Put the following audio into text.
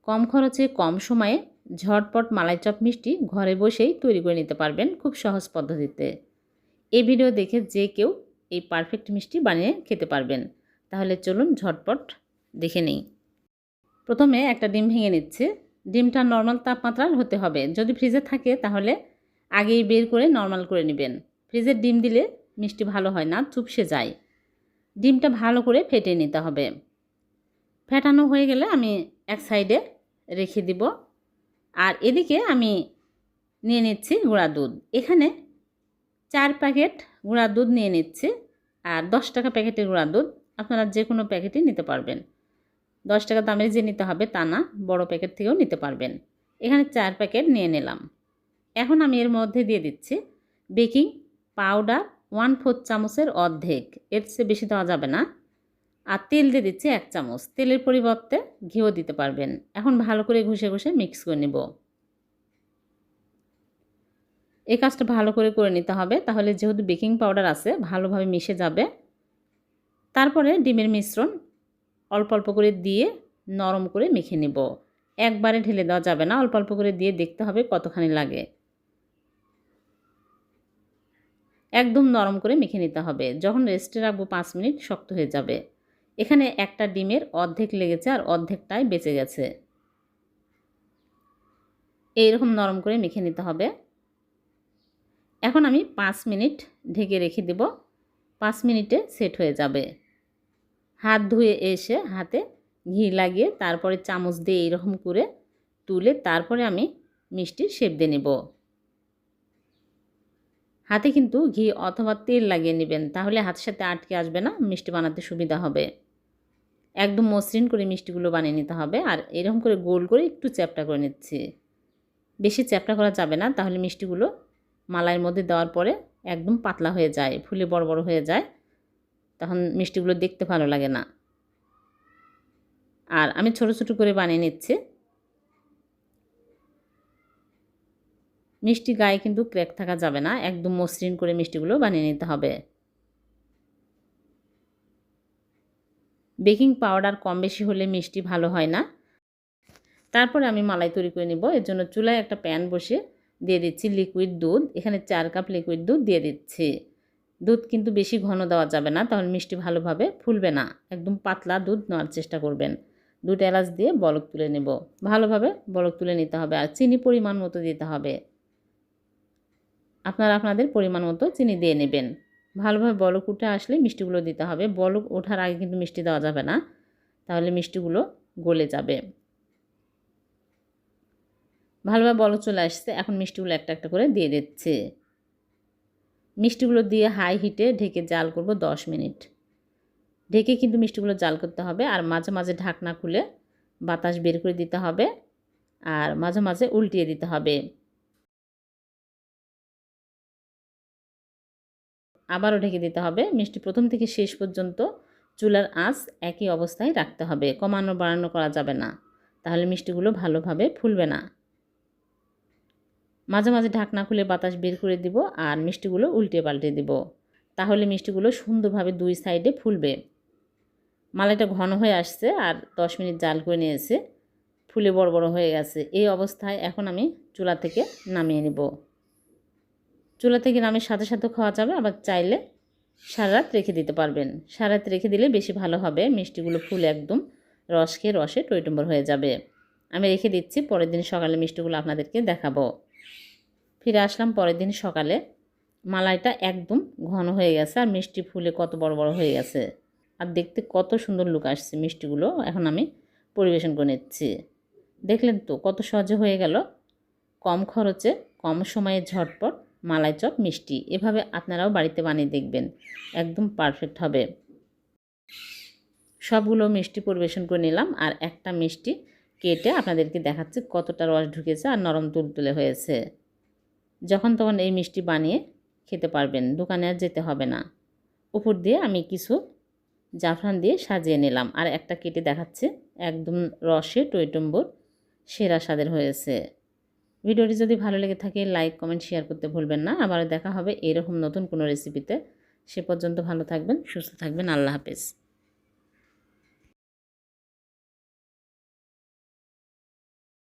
কম খরচে কম সময়ে ঝটপট মালাই চপ মিষ্টি ঘরে বসেই তৈরি করে নিতে পারবেন খুব সহজ পদ্ধতিতে। এই ভিডিও দেখে যে কেউ এই পারফেক্ট মিষ্টি বানিয়ে খেতে পারবেন। তাহলে চলুন ঝটপট দেখে নেই। প্রথমে একটা ডিম ভেঙে নিচ্ছে। ডিমটা নর্মাল তাপমাত্রার হতে হবে। যদি ফ্রিজে থাকে তাহলে আগেই বের করে নর্মাল করে নেবেন। ফ্রিজের ডিম দিলে মিষ্টি ভালো হয় না, চুপসে যায়। ডিমটা ভালো করে ফেটে নিতে হবে। ফেটানো হয়ে গেলে আমি এক সাইডে রেখে দিব। আর এদিকে আমি নিয়ে নিচ্ছি গুঁড়া দুধ। এখানে 4 প্যাকেট গুঁড়া দুধ নিয়ে নিচ্ছি। আর 10 টাকা প্যাকেটের গুঁড়া দুধ আপনারা যে কোনো প্যাকেটই নিতে পারবেন। 10 টাকা দামের যে নিতে হবে তা না, বড় প্যাকেট থেকেও নিতে পারবেন। এখানে 4 প্যাকেট নিয়ে নিলাম। এখন আমি এর মধ্যে দিয়ে দিচ্ছি বেকিং পাউডার 1/4 চামচের অর্ধেক, এর চেয়ে বেশি দেওয়া যাবে না। আর তেল দিয়ে দিচ্ছি 1 চামচ। তেলের পরিবর্তে ঘিও দিতে পারবেন। এখন ভালো করে ঘষে ঘষে মিক্স করে নেব। এই কাজটা ভালো করে নিতে হবে, তাহলে যেহেতু বেকিং পাউডার আছে ভালোভাবে মিশে যাবে। তারপরে ডিমের মিশ্রণ অল্প অল্প করে দিয়ে নরম করে মেখে নেব। একবারে ঢেলে দেওয়া যাবে না, অল্প অল্প করে দিয়ে দেখতে হবে কতখানি লাগে। একদম নরম করে মেখে নিতে হবে। যখন রেস্টে রাখবো 5 মিনিট শক্ত হয়ে যাবে। এখানে একটা ডিমের অর্ধেক লেগেছে আর অর্ধেকটাই বেঁচে গেছে। এইরকম নরম করে মেখে নিতে হবে। এখন আমি 5 মিনিট ঢেকে রেখে দেব। 5 মিনিটে সেট হয়ে যাবে। হাত ধুয়ে এসে হাতে ঘি লাগিয়ে তারপরে চামচ দিয়ে এইরকম করে তুলে তারপরে আমি মিষ্টির শেপ দিয়ে নেব। হাতে কিন্তু ঘি অথবা তেল লাগিয়ে নেবেন, তাহলে হাতের সাথে আটকে আসবে না, মিষ্টি বানাতে সুবিধা হবে। একদম মসৃণ করে মিষ্টিগুলো বানিয়ে নিতে হবে। আর এরকম করে গোল করে একটু চ্যাপ্টা করে নিচ্ছি। বেশি চ্যাপ্টা করা যাবে না, তাহলে মিষ্টিগুলো মালাইয়ের মধ্যে দেওয়ার পরে একদম পাতলা হয়ে যায়, ফুলে বড় বড় হয়ে যায়, তখন মিষ্টিগুলো দেখতে ভালো লাগে না। আর আমি ছোট ছোট করে বানিয়ে নিচ্ছি। মিষ্টি গায়ে কিন্তু ক্র্যাক থাকা যাবে না, একদম মসৃণ করে মিষ্টিগুলো বানিয়ে নিতে হবে। বেকিং পাউডার কম বেশি হলে মিষ্টি ভালো হয় না। তারপরে আমি মালাই তৈরি করে নিব। এর জন্য চুলায় একটা প্যান বসিয়ে দিয়ে দিচ্ছি লিকুইড দুধ। এখানে 4 কাপ লিকুইড দুধ দিয়ে দিচ্ছি। দুধ কিন্তু বেশি ঘন দেওয়া যাবে না, তাহলে মিষ্টি ভালোভাবে ফুলবে না। একদম পাতলা দুধ নেওয়ার চেষ্টা করবেন। 2টা এলাচ দিয়ে বলক তুলে নেব। ভালোভাবে বলক তুলে নিতে হবে। আর চিনি পরিমাণ মতো দিতে হবে। আপনারা আপনাদের পরিমাণ মতো চিনি দিয়ে নেবেন। ভালোভাবে বলক উঠে আসলে মিষ্টিগুলো দিতে হবে। বলক ওঠার আগে কিন্তু মিষ্টি দেওয়া যাবে না, তাহলে মিষ্টিগুলো গলে যাবে। ভালোভাবে বলক চলে আসছে। এখন মিষ্টিগুলো একটা একটা করে দিয়ে দিচ্ছি। মিষ্টিগুলো দিয়ে হাই হিটে ঢেকে জাল করব 10 মিনিট। ঢেকে কিন্তু মিষ্টিগুলো জাল করতে হবে। আর মাঝে মাঝে ঢাকনা খুলে বাতাস বের করে দিতে হবে। আর মাঝে মাঝে উল্টিয়ে দিতে হবে। আবারও ঢেকে দিতে হবে। মিষ্টি প্রথম থেকে শেষ পর্যন্ত চুলার আঁচ একই অবস্থায় রাখতে হবে, কমানো বাড়ানো করা যাবে না, তাহলে মিষ্টিগুলো ভালোভাবে ফুলবে না। মাঝে মাঝে ঢাকনা খুলে বাতাস বের করে দিব আর মিষ্টিগুলো উল্টে পাল্টে দিব, তাহলে মিষ্টিগুলো সুন্দরভাবে 2 সাইডে ফুলবে। মালাইটা ঘন হয়ে আসছে আর 10 মিনিট জাল করে নিয়েছে, ফুলে বড় বড় হয়ে গেছে। এই অবস্থায় এখন আমি চুলা থেকে নামিয়ে নেব। চুলা থেকে নামিয়ে সাথে সাথে খাওয়া যাবে, আবার চাইলে সারা রাত রেখে দিতে পারবেন। সারা রাত রেখে দিলে বেশি ভালো হবে। মিষ্টিগুলো ফুলে একদম রস খেয়ে রসে টইটুম্বর হয়ে যাবে। আমি রেখে দিচ্ছি, পরের দিন সকালে মিষ্টিগুলো আপনাদেরকে দেখাবো। ফিরে আসলাম পরের দিন সকালে। মালাইটা একদম ঘন হয়ে গেছে আর মিষ্টি ফুলে কত বড় বড় হয়ে গেছে। আর দেখতে কত সুন্দর লুক আসছে মিষ্টিগুলো। এখন আমি পরিবেশন করে নিচ্ছি। দেখলেন তো কত সহজে হয়ে গেল। কম খরচে কম সময়ে ঝটপট মালাই চপ মিষ্টি। এভাবে আপনারাও বাড়িতে বানিয়ে দেখবেন, একদম পারফেক্ট হবে। সবগুলো মিষ্টি পরিবেশন করে নিলাম। আর একটা মিষ্টি কেটে আপনাদেরকে দেখাচ্ছি কতটা রস ঢুকেছে আর নরম তুলতুলে হয়েছে। যখন তখন এই মিষ্টি বানিয়ে খেতে পারবেন, দোকানে আর যেতে হবে না। উপর দিয়ে আমি কিছু জাফরান দিয়ে সাজিয়ে নিলাম। আর একটা কেটে দেখাচ্ছে, একদম রসে টইটুম্বর সেরা স্বাদের হয়েছে। ভিডিওটি যদি ভালো লেগে থাকে লাইক কমেন্ট শেয়ার করতে ভুলবেন না। আবার দেখা হবে এরকম নতুন কোনো রেসিপিতে। সে পর্যন্ত ভালো থাকবেন, সুস্থ থাকবেন। আল্লাহ হাফেজ।